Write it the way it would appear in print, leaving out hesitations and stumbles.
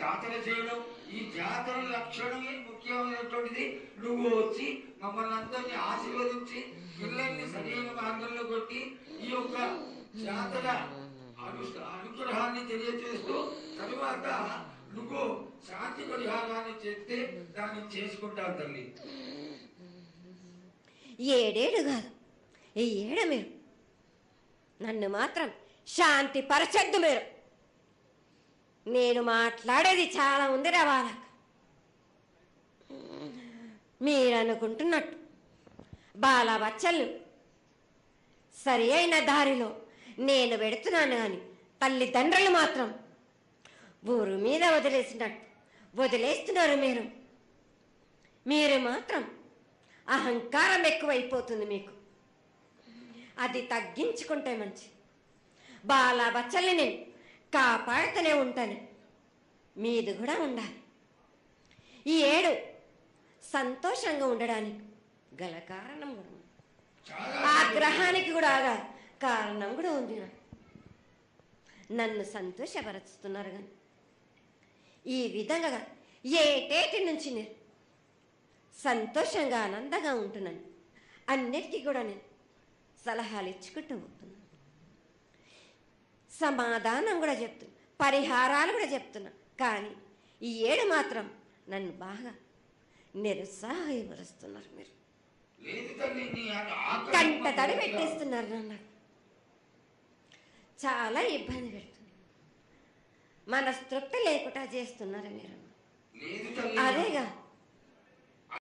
జాతర చేయడం, ఈ జాతర లక్షణమే ముఖ్యమైనటువంటిది. నువ్వు వచ్చి మమ్మల్ని అందరినీ ఆశీర్వదించి పిల్లల్ని సరైన మార్గంలో కొట్టి ఈ యొక్క జాతర అనుగ్రహాన్ని తెలియజేస్తూ తరువాత నువ్వు శాంతి పరిహారాన్ని చేస్తే దాన్ని చేసుకుంటాను తల్లి. ఏడేడు కాదు, ఈ ఏడ మీరు నన్ను మాత్రం శాంతి పరచద్దు. నేను మాట్లాడేది చాలా ఉంది వాళ్ళకు. మీరు అనుకుంటున్నట్టు బాలబచ్చలు సరి అయిన దారిలో నేను పెడుతున్నాను, కానీ తల్లిదండ్రులు మాత్రం ఊరు మీద వదిలేస్తున్నారు. మీరు మాత్రం అహంకారం ఎక్కువైపోతుంది మీకు. అది తగ్గించుకుంటే మంచి. బాలబచ్చల్ని నేను కాపాడుతూనే ఉంటాను, మీది కూడా ఉండాలి. ఈ ఏడు సంతోషంగా ఉండడానికి గల కారణం కూడా ఉంది. ఆ గ్రహానికి కూడా కారణం కూడా ఉంది. నన్ను సంతోషపరుస్తున్నారు, కానీ ఈ విధంగా ఏటేటి నుంచి నేను సంతోషంగా ఆనందంగా ఉంటున్నాను. అన్నిటికీ కూడా నేను సలహాలు ఇచ్చుకుంటూ పోతున్నాను, సమాధానం కూడా చెప్తున్నా, పరిహారాలు కూడా చెప్తున్నా. కానీ ఈ ఏడు మాత్రం నన్ను బాగా నిరుత్సాహపరుస్తున్నారు. మీరు కంట తడి పెట్టేస్తున్నారు, నన్ను చాలా ఇబ్బంది పెడుతుంది, మనస్తృప్తి లేకుండా చేస్తున్నారు మీరు. అదేగా